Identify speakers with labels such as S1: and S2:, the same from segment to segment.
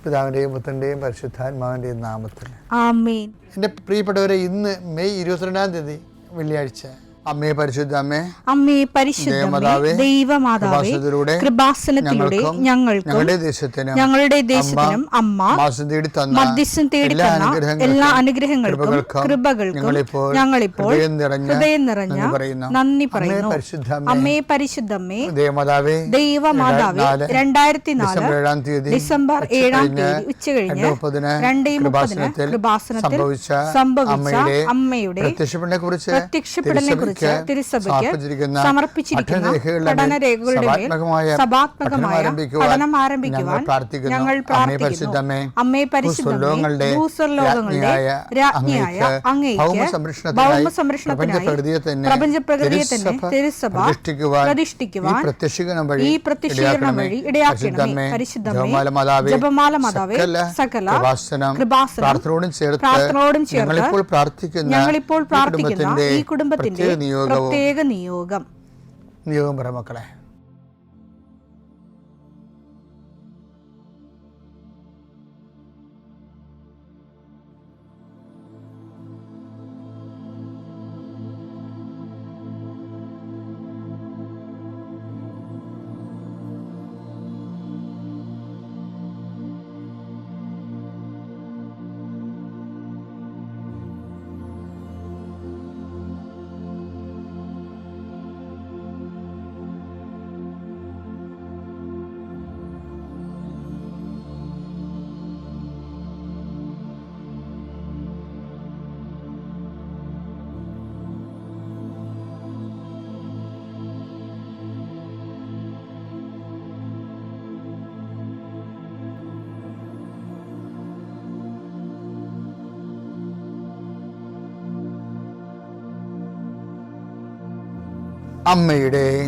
S1: പിതാവിൻ്റെയും പുത്രൻ്റെയും പരിശുദ്ധാത്മാവിൻ്റെയും നാമത്തിൽ
S2: ആമേൻ.
S1: എൻ്റെ പ്രിയപ്പെട്ടവരെ, ഇന്ന് മെയ് 22-ാം തീയതി വെള്ളിയാഴ്ച. അമ്മേ പരിശുദ്ധ അമ്മേ,
S2: അമ്മേ പരിശുദ്ധമേ, ദൈവമാതാവേ, കൃപാസനത്തിലൂടെ ഞങ്ങൾക്കും ഞങ്ങളുടെ ദേശത്തിനും അമ്മ മധ്യസ്ഥം തേടി തന്ന എല്ലാ അനുഗ്രഹങ്ങൾക്കും കൃപകൾക്കും ഞങ്ങളിപ്പോൾ ഹൃദയം നിറഞ്ഞ നന്ദി പറയുന്നു. അമ്മേ പരിശുദ്ധമേ, ദൈവമാതാവേ, 2004 ഡിസംബർ 7-ാം തീയതി ഉച്ചകഴിഞ്ഞ് 2:30 കൃപാസനത്തിൽ സംഭവിച്ച അമ്മയുടെ പ്രത്യക്ഷപ്പെടലിനെ കുറിച്ച് തിരുസഭയ്ക്ക് സമർപ്പിച്ചിരിക്കുന്ന പഠനരേഖകളുടെ മേൽ സഭാത്മകമായ പഠനം ആരംഭിക്കുവാൻ ഞങ്ങൾ പ്രാർത്ഥിക്കുന്നു. അമ്മേ പരിശുദ്ധമേ, ഭൂസ്വർലോകങ്ങളുടെ രാജ്ഞിയായ അങ്ങേയ്ക്ക് ഭൗമസംരക്ഷണത്തിനായി പ്രപഞ്ചപ്രകൃതിയെ തന്നെ തിരുസഭ പ്രതിഷ്ഠിക്കുവാൻ ഈ പ്രത്യക്ഷീകരണം വഴി ഇടയാക്കണമേ. പരിശുദ്ധമേ, ജപമാല മാതാവേ, സകല കൃപാസനം പ്രാർത്ഥനയോടും ചേർത്ത് ഞങ്ങളിപ്പോൾ പ്രാർത്ഥിക്കുന്ന ഈ കുടുംബത്തിന്റെ പ്രത്യേക നിയോഗം
S1: പറ മക്കളെ.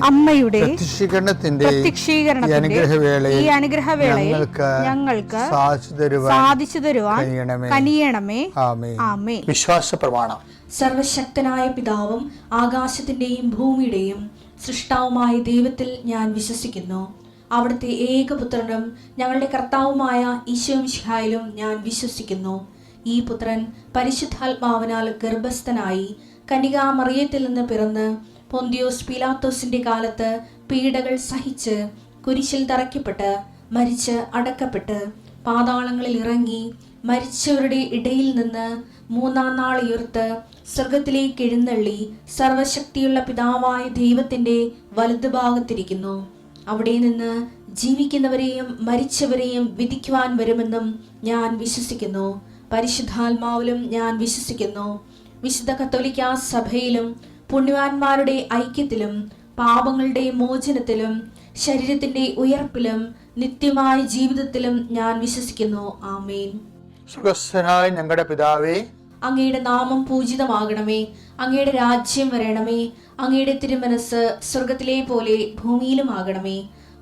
S1: അമ്മയുടെ പ്രത്യക്ഷീകരണത്തിന്റെ ഈ അനുഗ്രഹവേളയിൽ ഞങ്ങൾക്ക് സാധിച്ചു തരുവാൻ കനിയണമേ. ആമേൻ. വിശ്വാസ പ്രമാണം.
S3: സർവശക്തനായ പിതാവും ആകാശത്തിന്റെയും ഭൂമിയുടെയും സൃഷ്ടാവുമായ ദൈവത്തിൽ ഞാൻ വിശ്വസിക്കുന്നു. അവിടുത്തെ ഏകപുത്രനും ഞങ്ങളുടെ കർത്താവുമായ ഈശോമിശിഹായിലും ഞാൻ വിശ്വസിക്കുന്നു. ഈ പുത്രൻ പരിശുദ്ധാത്മാവിനാൽ ഗർഭസ്ഥനായി കന്യകാമറിയത്തിൽ നിന്ന് പിറന്ന് പൊന്തിയോസ് പീലാത്തോസിന്റെ കാലത്ത് പീഡകൾ സഹിച്ച് കുരിശിൽ തറയ്ക്കപ്പെട്ട് മരിച്ച് അടക്കപ്പെട്ട് പാതാളങ്ങളിൽ ഇറങ്ങി മരിച്ചവരുടെ ഇടയിൽ നിന്ന് 3-ാം നാൾ ഉയർത്ത് സ്വർഗത്തിലേക്ക് എഴുന്നള്ളി സർവശക്തിയുള്ള പിതാവായ ദൈവത്തിന്റെ വലതുഭാഗത്തിരിക്കുന്നു. അവിടെ നിന്ന് ജീവിക്കുന്നവരെയും മരിച്ചവരെയും വിധിക്കുവാൻ വരുമെന്നും ഞാൻ വിശ്വസിക്കുന്നു. പരിശുദ്ധാത്മാവിലും ഞാൻ വിശ്വസിക്കുന്നു. വിശുദ്ധ കത്തോലിക്കാ സഭയിലും പുണ്യവാന്മാരുടെ ഐക്യത്തിലും പാപങ്ങളുടെ മോചനത്തിലും ശരീരത്തിന്റെ ഉയർപ്പിലും നിത്യമായ ജീവിതത്തിലും ഞാൻ വിശ്വസിക്കുന്നു. ആമേൻ.
S1: സുഖസ്ഥനായ ഞങ്ങളുടെ പിതാവേ,
S3: അങ്ങയുടെ നാമം പൂജിതമാകണമേ. അങ്ങയുടെ രാജ്യം വരണമേ. അങ്ങയുടെ തിരുമനസ് സ്വർഗത്തിലെ പോലെ ഭൂമിയിലും ആകണമേ.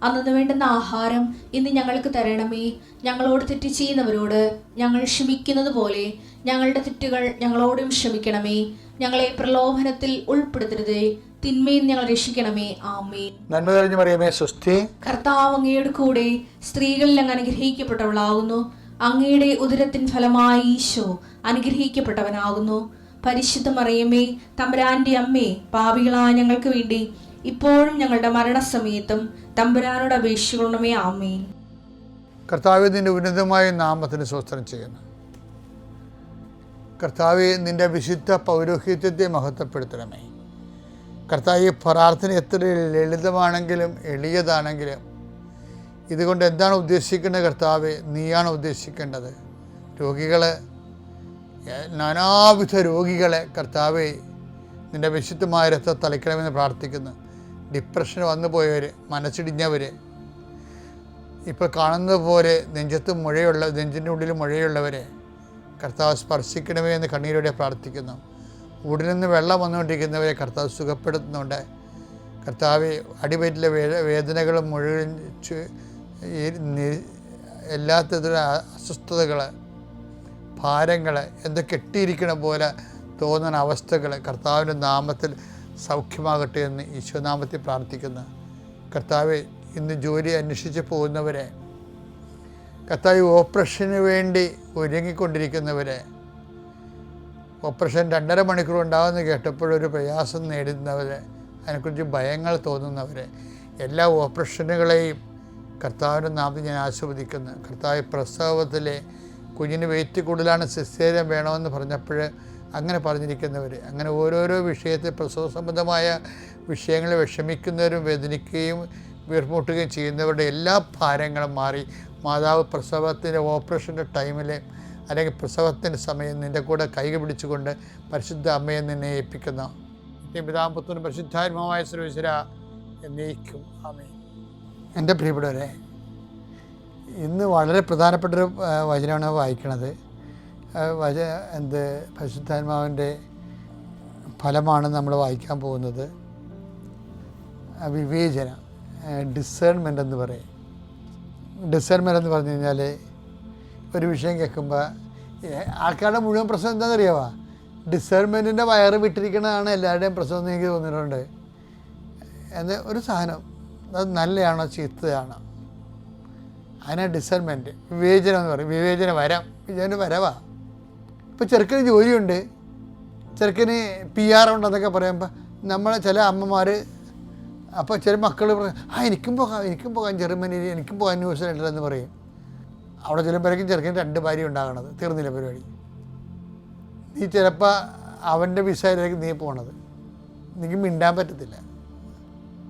S3: അന്നു വേണ്ടുന്ന ആഹാരം ഇന്ന് ഞങ്ങൾക്ക് തരണമേ. ഞങ്ങളോട് തെറ്റ് ചെയ്യുന്നവരോട് ഞങ്ങൾ ക്ഷമിക്കുന്നത് പോലെ ഞങ്ങളുടെ തെറ്റുകൾ ഞങ്ങളോടും ക്ഷമിക്കണമേ. ഞങ്ങളെ പ്രലോഭനത്തിൽ ഉൾപ്പെടുത്തരുതേ, തിന്മയിൽ ഞങ്ങൾ രക്ഷിക്കണമേ. ആമേൻ.
S1: നന്മ നിറഞ്ഞ മറിയമേ, സ്വസ്തി.
S3: കർത്താവ് അങ്ങയുടെ കൂടെ സ്ത്രീകളിൽ അങ്ങ് അനുഗ്രഹിക്കപ്പെട്ടവളാകുന്നു. അങ്ങയുടെ ഉദരത്തിൻ ഫലമായി ഈശോ അനുഗ്രഹിക്കപ്പെട്ടവനാകുന്നു. പരിശുദ്ധ മറിയമേ, തമ്പുരാന്റെ അമ്മേ, പാപികളായ ഞങ്ങൾക്ക് വേണ്ടി ഇപ്പോഴും ഞങ്ങളുടെ മരണസമയത്തും തമ്പുരാനോട് അപേക്ഷിക്കണമേ. ആമേൻ.
S1: കർത്താവേ, നിന്റെ ഉന്നതമായ നാമത്തിന് സ്തോത്രം ചെയ്യുന്നു. കർത്താവേ, നിന്റെ വിശുദ്ധ പൗരോഹിത്യത്തെ മഹത്വപ്പെടുത്തണമേ. കർത്താവേ, പ്രാർത്ഥന എത്ര ലളിതമാണെങ്കിലും എളിയതാണെങ്കിലും ഇതുകൊണ്ട് എന്താണ് ഉദ്ദേശിക്കേണ്ടത്? കർത്താവേ, നീയാണ് ഉദ്ദേശിക്കേണ്ടത്. നാനാവിധ രോഗികളെ കർത്താവേ നിന്റെ വിശുദ്ധമായ രക്തം തളിക്കണമെന്ന് പ്രാർത്ഥിക്കുന്നു. ഡിപ്രഷൻ വന്നു പോയവർ, മനസ്സിടിഞ്ഞവർ, ഇപ്പോൾ കാണുന്നത് പോലെ നെഞ്ചിൻ്റെ ഉള്ളിൽ മുഴയുള്ളവരെ കർത്താവ് സ്പർശിക്കണമേ എന്ന് കണ്ണീരോടെ പ്രാർത്ഥിക്കുന്നു. ഉടലിൽ നിന്ന് വെള്ളം വന്നുകൊണ്ടിരിക്കുന്നവരെ കർത്താവ് സുഖപ്പെടുത്തുന്നുണ്ട്. കർത്താവ് അടിവയറ്റിലെ വേദനകളും മുഴുവൻ എല്ലാത്തരം അസ്വസ്ഥതകൾ, ഭാരങ്ങൾ, എന്തോ കെട്ടിയിരിക്കണ പോലെ തോന്നുന്ന അവസ്ഥകൾ കർത്താവിൻ്റെ നാമത്തിൽ സൗഖ്യമാകട്ടെ എന്ന് ഈശോനാമത്തിൽ പ്രാർത്ഥിക്കുന്നു. കർത്താവെ, ഇന്ന് ജോലി അന്വേഷിച്ച് പോകുന്നവരെ കർത്താവ് ഓപ്പറേഷന് വേണ്ടി ഒരുങ്ങിക്കൊണ്ടിരിക്കുന്നവരെ, ഓപ്പറേഷൻ 2.5 മണിക്കൂർ ഉണ്ടാകുമെന്ന് കേട്ടപ്പോഴൊരു പ്രയാസം നേടുന്നവരെ, അതിനെക്കുറിച്ച് ഭയങ്ങൾ തോന്നുന്നവരെ, എല്ലാ ഓപ്പറേഷനുകളെയും കർത്താവിൻ്റെ നാമത്തിൽ ഞാൻ ആശീർവദിക്കുന്നു. കർത്താവ് പ്രസവത്തിലെ കുഞ്ഞിന് വെയിറ്റ് കൂടുതലാണ്, സിസേറിയൻ വേണമെന്ന് പറഞ്ഞപ്പോൾ അങ്ങനെ പറഞ്ഞിരിക്കുന്നവർ, അങ്ങനെ ഓരോരോ വിഷയത്തിൽ പ്രസവ സംബന്ധമായ വിഷയങ്ങളിൽ വിഷമിക്കുന്നവരും വേദനിക്കുകയും വീർമുട്ടുകയും ചെയ്യുന്നവരുടെ എല്ലാ ഭാരങ്ങളും മാറി മാതാവ് പ്രസവത്തിൻ്റെ ഓപ്പറേഷൻ്റെ ടൈമിൽ അല്ലെങ്കിൽ പ്രസവത്തിൻ്റെ സമയം നിൻ്റെ കൂടെ കൈകൾ പിടിച്ചുകൊണ്ട് പരിശുദ്ധ അമ്മയെ നിന്നെ ഏൽപ്പിക്കുന്നു. പിതാപുത്രനും പരിശുദ്ധാത്മാവായ സർവ്വേശ്വര എന്നേക്കും ആമേൻ. എൻ്റെ പ്രിയപ്പെട്ടവരെ, ഇന്ന് വളരെ പ്രധാനപ്പെട്ടൊരു വചനമാണ് വായിക്കണത്. പരിശുദ്ധാത്മാവിൻ്റെ ഫലമാണ് നമ്മൾ വായിക്കാൻ പോകുന്നത്. വിവേചനം, ഡിസേൺമെൻ്റ് എന്ന് പറയും. ഡിസേൺമെൻ്റ് എന്ന് പറഞ്ഞു കഴിഞ്ഞാൽ ഒരു വിഷയം കേൾക്കുമ്പോൾ ആൾക്കാരുടെ മുഴുവൻ പ്രശ്നം എന്താണെന്നറിയാമോ? ഡിസേൺമെൻറ്റിൻ്റെ വയറ് വിട്ടിരിക്കണതാണ് എല്ലാവരുടെയും പ്രശ്നം എന്ന് എനിക്ക് തോന്നിയിട്ടുണ്ട്. എന്ന് ഒരു സാധനം അത് നല്ലതാണോ ചീത്തയാണോ, അതിനാണ് ഡിസേൺമെൻറ്റ്. വിവേചനം എന്ന് പറയും. വിവേചന വരവാ. ഇപ്പോൾ ചെറുക്കന് ജോലിയുണ്ട്, ചെറുക്കന് PR ഉണ്ടെന്നൊക്കെ പറയുമ്പോൾ നമ്മൾ ചില അമ്മമാർ, അപ്പോൾ ചില മക്കൾ പറയും എനിക്കും പോകാം ജർമ്മനിയിൽ, എനിക്കും പോകാൻ ന്യൂസിലൻഡിൽ എന്ന് പറയും. അവിടെ ചെല്ലുമ്പോഴേക്കും ചെറുക്കന് 2 ഭാര്യ ഉണ്ടാകണത്, തീർന്നില്ല പരിപാടി. നീ ചിലപ്പോൾ അവൻ്റെ വിസയിലേക്ക് നീ പോണത്, എനിക്ക് മിണ്ടാൻ പറ്റത്തില്ല.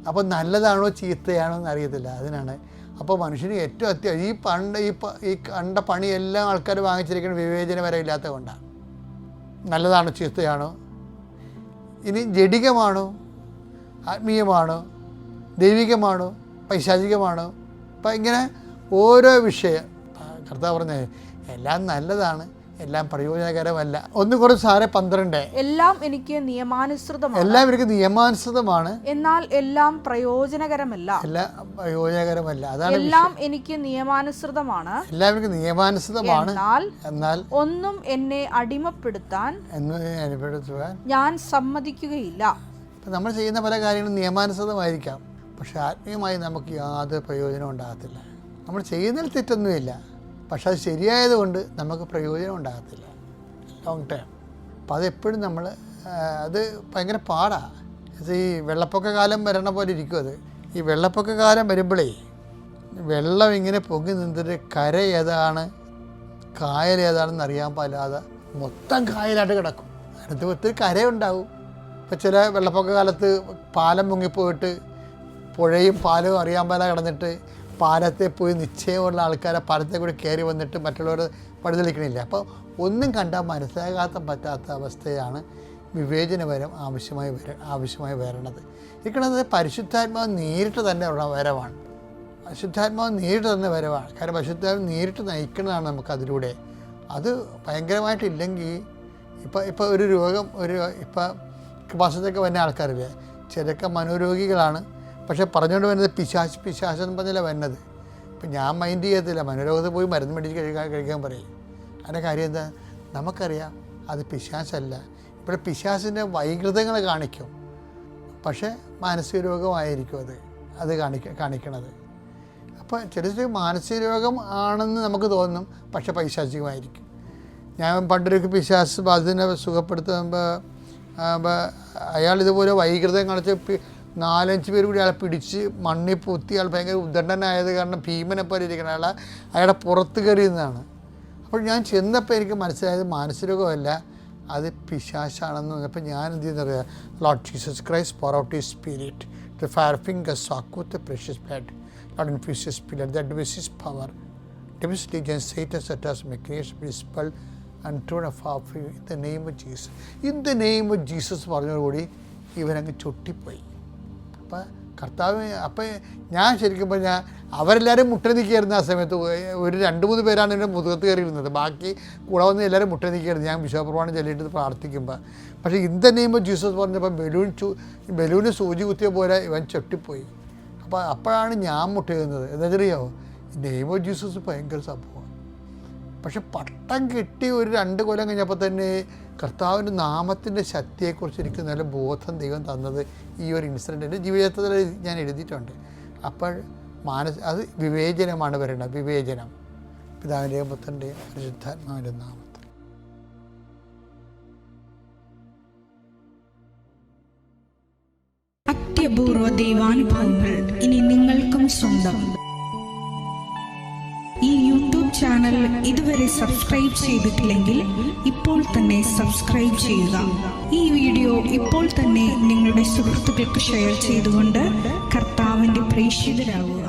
S1: അപ്പോൾ നല്ലതാണോ ചീത്തയാണോ എന്ന് അറിയത്തില്ല. അതിനാണ് അപ്പോൾ മനുഷ്യന് ഏറ്റവും അത്യാവശ്യം ഈ കണ്ട പണിയെല്ലാം ആൾക്കാർ വാങ്ങിച്ചിരിക്കുന്നത് വിവേചന വരവില്ലാത്തത് കൊണ്ടാണ്. നല്ലതാണോ ചീത്തയാണോ, ഇനി ജഡികമാണോ ആത്മീയമാണോ ദൈവികമാണോ പൈശാചികമാണോ, അപ്പം ഇങ്ങനെ ഓരോ വിഷയം കർത്താവ് പറഞ്ഞത് എല്ലാം നല്ലതാണ്, എല്ലാം പ്രയോജനകരമല്ല. 1 കൊരിന്ത്യർ 12
S2: എല്ലാം എനിക്ക് നിയമാനുസൃതമാണ്,
S1: എല്ലാം എനിക്ക് നിയമാനുസൃതമാണ്,
S2: എന്നാൽ എല്ലാം പ്രയോജനകരമല്ല.
S1: അതാണ്
S2: എല്ലാം എനിക്ക് നിയമാനുസൃതമാണ്,
S1: എല്ലാം എനിക്ക് നിയമാനുസൃതമാണ്, എന്നാൽ
S2: ഒന്നും എന്നെ അടിമപ്പെടുത്താൻ ഞാൻ സമ്മതിക്കുകയില്ല.
S1: നമ്മൾ ചെയ്യുന്ന പല കാര്യങ്ങളും നിയമാനുസൃതമായിരിക്കാം, പക്ഷെ ആത്മീയമായി നമുക്ക് യാതൊരു പ്രയോജനം ഉണ്ടാകത്തില്ല. നമ്മൾ ചെയ്യുന്നതിൽ തെറ്റൊന്നുമില്ല, പക്ഷെ അത് ശരിയായതുകൊണ്ട് നമുക്ക് പ്രയോജനം ഉണ്ടാകത്തില്ല ലോങ് ടൈം. അപ്പോൾ അതെപ്പോഴും അത് ഭയങ്കര പാടാണ്. ഈ വെള്ളപ്പൊക്ക കാലം വരണ പോലെ ഇരിക്കും അത്. ഈ വെള്ളപ്പൊക്ക കാലം വരുമ്പോഴേ വെള്ളം ഇങ്ങനെ പൊങ്ങി നിന്നിട്ട് കര ഏതാണ് കായൽ ഏതാണെന്ന് അറിയാൻ പാടില്ലാതെ മൊത്തം കായലായിട്ട് കിടക്കും. അടുത്ത് ഒത്തിരി കരയുണ്ടാവും. ഇപ്പോൾ ചില വെള്ളപ്പൊക്ക കാലത്ത് പാലം മുങ്ങിപ്പോയിട്ട് പുഴയും പാലവും അറിയാൻ പാല കിടന്നിട്ട് പാലത്തെ പോയി നിശ്ചയമുള്ള ആൾക്കാരെ പാലത്തെ കൂടി കയറി വന്നിട്ട് മറ്റുള്ളവർ വഴിതെളിക്കണില്ല. അപ്പോൾ ഒന്നും കണ്ടാൽ മനസ്സിലാകാത്ത പറ്റാത്ത അവസ്ഥയാണ് വിവേചനപരം ആവശ്യമായി വരണത്. ഇരിക്കണത് പരിശുദ്ധാത്മാവ് നേരിട്ട് തന്നെ ഉള്ള വരവാണ്. കാരണം പരിശുദ്ധാത്മാവ് നേരിട്ട് നയിക്കുന്നതാണ് നമുക്കതിലൂടെ. അത് ഭയങ്കരമായിട്ടില്ലെങ്കിൽ ഇപ്പോൾ ഒരു രോഗം ഇപ്പോൾ കൃപാസനത്തൊക്കെ വരുന്ന ആൾക്കാരില്ലേ, ചിലർക്ക് മനോരോഗികളാണ്, പക്ഷേ പറഞ്ഞുകൊണ്ട് വരുന്നത് പിശാചെന്ന് പറഞ്ഞല്ല വരുന്നത്. ഇപ്പം ഞാൻ മൈൻഡ് ചെയ്യത്തില്ല, മനോരോഗത്തിൽ പോയി മരുന്ന് മേടിച്ച് കഴിക്കാൻ പറയും. അതിൻ്റെ കാര്യം എന്താ, നമുക്കറിയാം അത് പിശാചല്ല. ഇവിടെ പിശാചിൻ്റെ വൈകൃതങ്ങൾ കാണിക്കും, പക്ഷേ മാനസിക രോഗമായിരിക്കും അത് കാണിക്കണത്. അപ്പോൾ ചില മാനസിക രോഗം ആണെന്ന് നമുക്ക് തോന്നും, പക്ഷേ പൈശാചികമായിരിക്കും. ഞാൻ പണ്ടൊരു പിശാച് ബാധിതനെ സുഖപ്പെടുത്തുമ്പോൾ അയാൾ ഇതുപോലെ വൈകൃതം കാണിച്ച് 4-5 പേര് കൂടി അയാളെ പിടിച്ച് മണ്ണിൽ പൊത്തി, അയാൾ ഭയങ്കര ഉദ്ദണ്ഡനായത് കാരണം ഭീമനെ പോലെ ഇരിക്കണം, അയാളുടെ പുറത്ത് കയറിയെന്നാണ്. അപ്പോൾ ഞാൻ ചെന്നപ്പോൾ എനിക്ക് മനസ്സിലായത് മാനസികരോഗമല്ല, അത് പിശാചാണെന്ന് പറഞ്ഞപ്പോൾ ഞാൻ എന്ത് ചെയ്യുന്നറിയാം, Lord Jesus Christ pour out his spirit, the fire fingers soak with the precious blood, Lord infuse his spirit, that with his power, devil's legion, Satan, set us, may creation be dispelled and torn afar from you in the name of Jesus. In the name of Jesus പറഞ്ഞതോടുകൂടി ഇവരങ്ങ് ചൊട്ടിപ്പോയി. അപ്പം അപ്പം ഞാൻ ശരിക്കും പറഞ്ഞാൽ അവരെല്ലാവരും മുട്ടനിൽക്കുകയായിരുന്നു. ആ സമയത്ത് ഒരു 2-3 പേരാണ് എൻ്റെ മുതുകത്ത് കയറിയിരുന്നത്, ബാക്കി കൂടെ വന്ന് എല്ലാവരും മുട്ടനിൽക്കുകയായിരുന്നു ഞാൻ വിശ്വാസപ്രമാണം ചൊല്ലിയിട്ട് പ്രാർത്ഥിക്കുമ്പോൾ. പക്ഷേ in the name of Jesus പറഞ്ഞപ്പോൾ ബലൂന് സൂചി കുത്തിയ പോലെ ഇവൻ ചൊട്ടിപ്പോയി. അപ്പോഴാണ് ഞാൻ മുട്ടുന്നത്. എന്താ അറിയോ, നെയിം ഓഫ് ജീസസ് ഭയങ്കര സംഭവമാണ്. പക്ഷെ പട്ടം കിട്ടി ഒരു 2 കൊല്ലം കഴിഞ്ഞപ്പോൾ തന്നെ കർത്താവിൻ്റെ നാമത്തിൻ്റെ ശക്തിയെക്കുറിച്ച് എനിക്ക് നല്ല ബോധം ദൈവം തന്നത് ഈ ഒരു ഇൻസിഡൻറ്റ് എൻ്റെ ജീവിതത്തിൽ ഞാൻ എഴുതിയിട്ടുണ്ട്. അപ്പോൾ അത് വിവേചനമാണ് വരേണ്ടത്. വിവേചനം പിതാവിൻ്റെയും പുത്രൻ്റെയും പരിശുദ്ധാത്മാവിൻ്റെ നാമത്തിൽ.
S4: അത്യപൂർവ ദൈവാനുഭവങ്ങൾ ഇനി നിങ്ങൾക്കും സ്വന്തം. ഈ യൂട്യൂബ് ചാനൽ ഇതുവരെ സബ്സ്ക്രൈബ് ചെയ്തിട്ടില്ലെങ്കിൽ ഇപ്പോൾ തന്നെ സബ്സ്ക്രൈബ് ചെയ്യുക. ഈ വീഡിയോ ഇപ്പോൾ തന്നെ നിങ്ങളുടെ സുഹൃത്തുക്കൾക്ക് ഷെയർ ചെയ്തുകൊണ്ട് കർത്താവിൻ്റെ പ്രേക്ഷിതരാകുക.